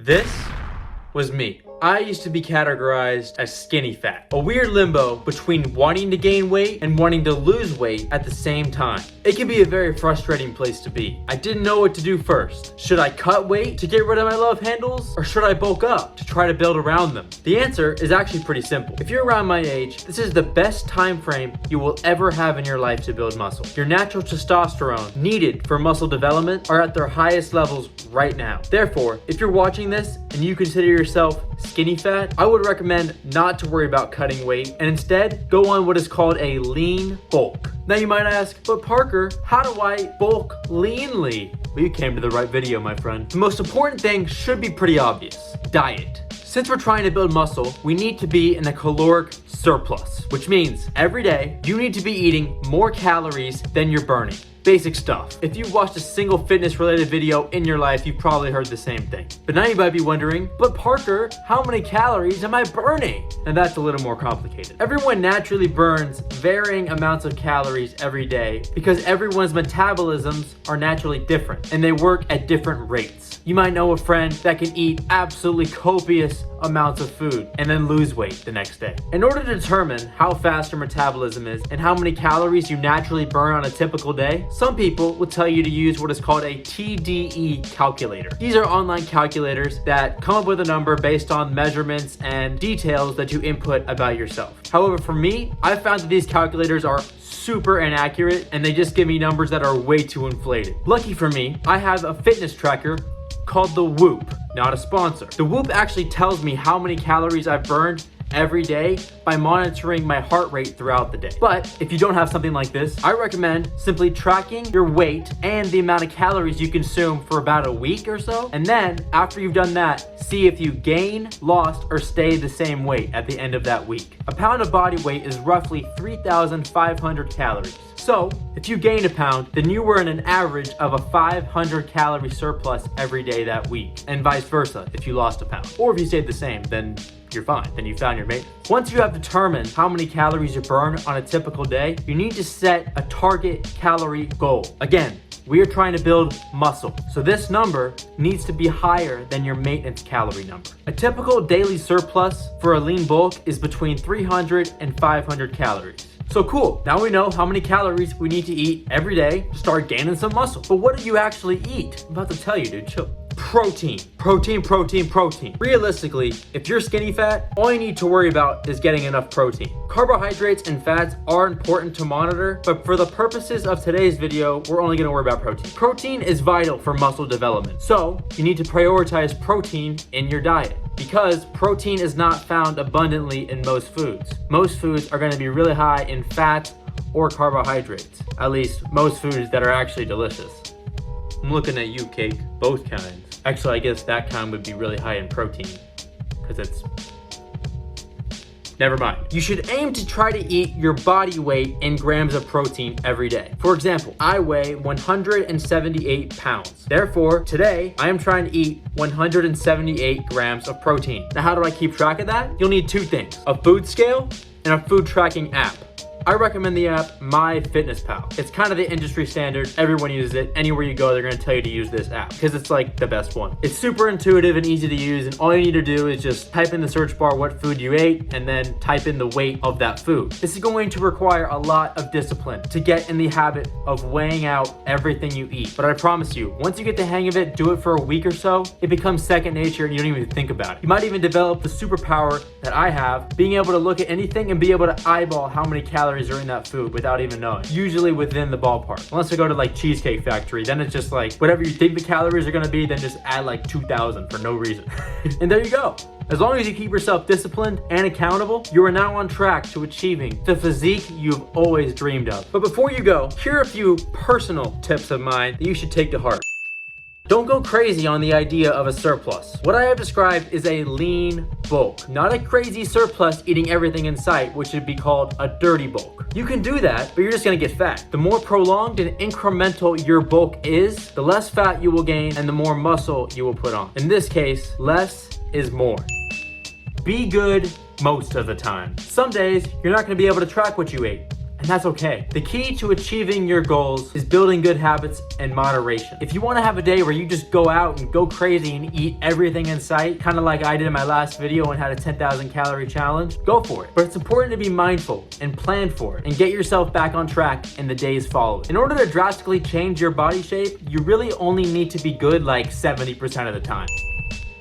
This was me. I used to be categorized as skinny fat, a weird limbo between wanting to gain weight and wanting to lose weight at the same time. It can be a very frustrating place to be. I didn't know what to do first. Should I cut weight to get rid of my love handles, or should I bulk up to try to build around them? The answer is actually pretty simple. If you're around my age, this is the best time frame you will ever have in your life to build muscle. Your natural testosterone needed for muscle development are at their highest levels right now. Therefore, if you're watching this and you consider yourself skinny fat, I would recommend not to worry about cutting weight and instead go on what is called a lean bulk. Now you might ask, but Parker, how do I bulk leanly? Well, you came to the right video, my friend. The most important thing should be pretty obvious: diet. Since we're trying to build muscle, we need to be in a caloric surplus, which means every day you need to be eating more calories than you're burning. Basic stuff. If you've watched a single fitness related video in your life, you've probably heard the same thing. But now you might be wondering, but Parker, how many calories am I burning? And that's a little more complicated. Everyone naturally burns varying amounts of calories every day because everyone's metabolisms are naturally different and they work at different rates. You might know a friend that can eat absolutely copious amounts of food and then lose weight the next day. In order to determine how fast your metabolism is and how many calories you naturally burn on a typical day, some people will tell you to use what is called a TDE calculator. These are online calculators that come up with a number based on measurements and details that you input about yourself. However, for me, I found that these calculators are super inaccurate and they just give me numbers that are way too inflated. Lucky for me, I have a fitness tracker called the Whoop, not a sponsor. The Whoop actually tells me how many calories I've burned every day by monitoring my heart rate throughout the day. But if you don't have something like this, I recommend simply tracking your weight and the amount of calories you consume for about a week or so. And then after you've done that, see if you gain, lost, or stay the same weight at the end of that week. A pound of body weight is roughly 3,500 calories. So if you gained a pound, then you were in an average of a 500 calorie surplus every day that week, and vice versa if you lost a pound. Or if you stayed the same, then you're fine, then you found your maintenance. Once you have determined how many calories you burn on a typical day, you need to set a target calorie goal. Again, we are trying to build muscle, so this number needs to be higher than your maintenance calorie number. A typical daily surplus for a lean bulk is between 300 and 500 calories. So cool, now we know how many calories we need to eat every day to start gaining some muscle. But what do you actually eat? I'm about to tell you, dude, chill. Protein. Realistically, if you're skinny fat, all you need to worry about is getting enough protein. Carbohydrates and fats are important to monitor, but for the purposes of today's video, we're only gonna worry about protein. Protein is vital for muscle development, so you need to prioritize protein in your diet, because protein is not found abundantly in most foods. Most foods are gonna be really high in fat or carbohydrates, at least most foods that are actually delicious. I'm looking at you, Cake. Both kinds. Actually, I guess that kind would be really high in protein, because it's... Never mind. You should aim to try to eat your body weight in grams of protein every day. For example, I weigh 178 pounds. Therefore, today, I am trying to eat 178 grams of protein. Now, how do I keep track of that? You'll need two things: a food scale and a food tracking app. I recommend the app MyFitnessPal. It's kind of the industry standard. Everyone uses it. Anywhere you go, they're gonna tell you to use this app because it's like the best one. It's super intuitive and easy to use, and all you need to do is just type in the search bar what food you ate and then type in the weight of that food. This is going to require a lot of discipline to get in the habit of weighing out everything you eat. But I promise you, once you get the hang of it, do it for a week or so, it becomes second nature and you don't even think about it. You might even develop the superpower that I have, being able to look at anything and be able to eyeball how many calories are in that food without even knowing. Usually within the ballpark. Unless I go to like Cheesecake Factory, then it's just like whatever you think the calories are gonna be, then just add like 2,000 for no reason. And there you go. As long as you keep yourself disciplined and accountable, you are now on track to achieving the physique you've always dreamed of. But before you go, here are a few personal tips of mine that you should take to heart. Don't go crazy on the idea of a surplus. What I have described is a lean bulk, not a crazy surplus eating everything in sight, which would be called a dirty bulk. You can do that, but you're just gonna get fat. The more prolonged and incremental your bulk is, the less fat you will gain and the more muscle you will put on. In this case, less is more. Be good most of the time. Some days, you're not gonna be able to track what you ate. and that's okay. The key to achieving your goals is building good habits and moderation. If you want to have a day where you just go out and go crazy and eat everything in sight, kind of like I did in my last video and had a 10,000 calorie challenge, go for it. But it's important to be mindful and plan for it and get yourself back on track in the days following. In order to drastically change your body shape, you really only need to be good like 70% of the time.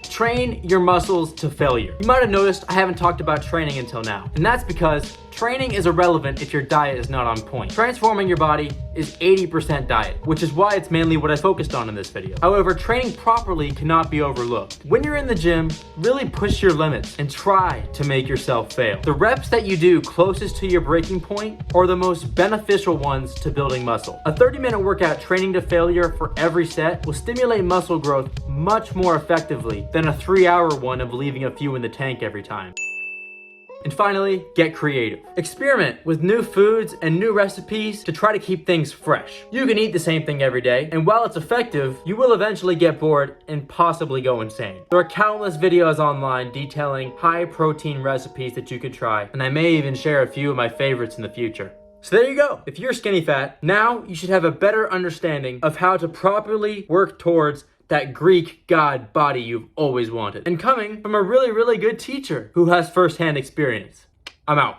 Train your muscles to failure. You might have noticed I haven't talked about training until now, and that's because training is irrelevant if your diet is not on point. Transforming your body is 80% diet, which is why it's mainly what I focused on in this video. However, training properly cannot be overlooked. When you're in the gym, really push your limits and try to make yourself fail. The reps that you do closest to your breaking point are the most beneficial ones to building muscle. A 30-minute workout training to failure for every set will stimulate muscle growth much more effectively than a 3-hour one of leaving a few in the tank every time. And finally, get creative. Experiment with new foods and new recipes to try to keep things fresh. You can eat the same thing every day, and while it's effective, you will eventually get bored and possibly go insane. There are countless videos online detailing high protein recipes that you could try, and I may even share a few of my favorites in the future. So there you go. If you're skinny fat, now you should have a better understanding of how to properly work towards that Greek god body you've always wanted. And coming from a really, really good teacher who has firsthand experience. I'm out.